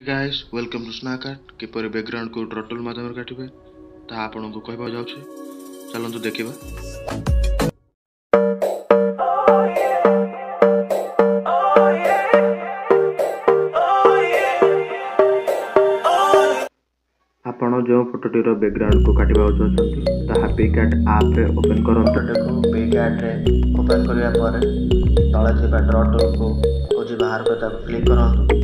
Guys welcome to snack art किपर background को draw tool माध्यम काटिबे ता आपन को कहबा जाउछे चलंतु देखिबा। आपण जो फोटोटी रो बैकग्राउंड को काटिबा चाहछंती ता पिकआर्ट ऐप रे ओपन करंतु। देखो पिकआर्ट रे ओपन करिया पर तळे थिबा ड्रॉ टूल को खोजी बाहर को ता क्लिक करंतु।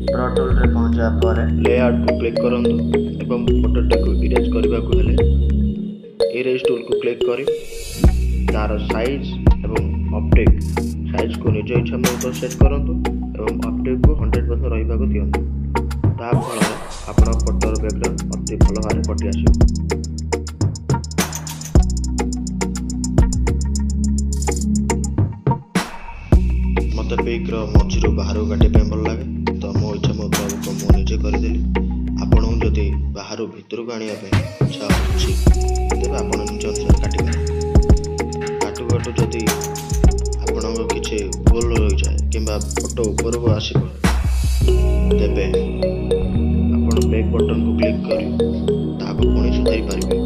ड्रॉ टूल रे पहुंचा पर लेआउट को क्लिक करंतु एवं फोटोटी को इरेज करबा को हेले इरेज टूल को क्लिक करी तार साइज एवं ऑप्टिक साइज को निज इच्छा मुताबिक सेट करंतु एवं ऑप्टिक को 100% रहिबा को दियंतु। ता फल आपण फोटो रो बैकग्राउंड अति भल भारे कटि आसी। मते पिक रो मझिरो बाहर काटे पे भल लागे तो मो इच्छा मुताबिक मो निजे कर देली। आपण जदि बाहर भीतर को आनिया पे इच्छा अछि तेबे आपण निज अनुसार काटिबे। काटु काटु जदि आपण किछि भूल होई जाय किबा फोटो ऊपर को आसी तेबे आपण बैक बटन को क्लिक करी ताको पुणी सुधाई पारिबे।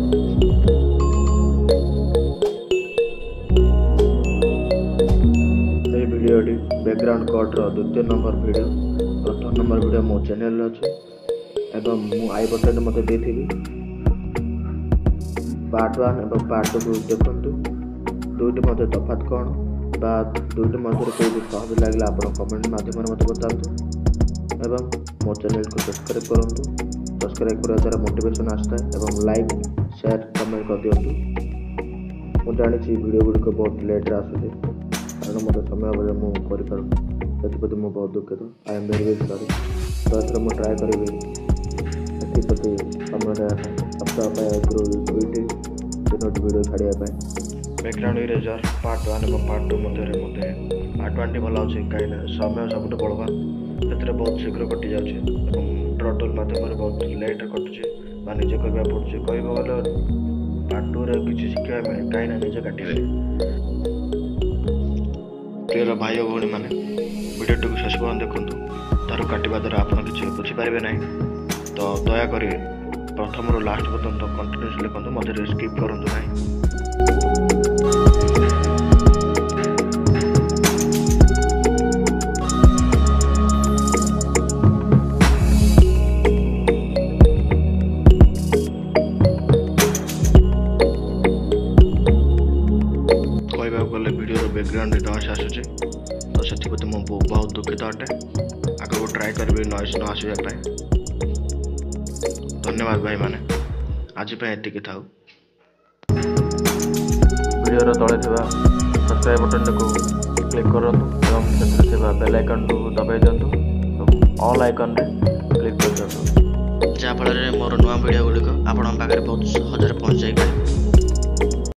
ए वीडियोटी बैकग्राउंड कट रो द्वितीय नंबर वीडियो प्रथम नंबर वीडियो मो चैनल रे अछि एवं मु आई बटन मते देथिबी। पार्ट 1 एवं पार्ट 2 को देखंतु दुईटी मते तफात कोन बा दुईटी मते कोइ सहज लागला आपण कमेंट माध्यम रे मते बतांतु एवं मो चैनल को सब्सक्राइब करंतु। सब्सक्राइब करबा द्वारा मोटिवेशन आस्ता है एवं लाइक शेयर कमेंट कर दियंतु। मु जानि छी वीडियो गुडी को बहुत लेट रे आसुचे कारण मते समय बले मु करि पारु एतिपति मु बहुत दुखित। I am very sorry. तो एथर मु ट्राई करबी एतिपति समय रे सप्ताह पे ग्रो दुईटी तीनोटी वीडियो छाडिया पे। बैकग्राउंड इरेजर पार्ट 1 एवं पार्ट 2 मते पार्ट 1 टी भल अछि काई समय सबट बळबा एतरे बहुत शीघ्र कटि जाउछे एवं ड्रॉ टूल माध्यम रे बहुत लेट कटुछे बा निजे करबा पड़ुछे। कहबो गले पार्ट 2 रे किछि शिक्षा मिले काई ना निजे काटिबे। प्रिय भाई भौणी माने वीडियो को शेष पर्यंत देखंतु तार काटिबा द्वारा आपण किछि बुझि पारिबे नै तो दया करी प्रथम रो लास्ट पर्यंत कंटिन्यूअस लिखंतु मते स्किप करंतु नै। बैकग्राउंड नॉइस आसुचे तो से मो बहुत दुखित अटे। आगे ट्राई करी नॉइस न आसवा। धन्यवाद भाई माने आज एति थाऊ। वीडियो तले सब्सक्राइब बटन को क्लिक करंतु एवं बेल आइकन को दबाई दिंतु ऑल आइकन रे क्लिक कर दिंतु जहाँ फल मोर नुआ वीडियो गुड़िक आपण पाखे बहुत सहज पहुँच जाए।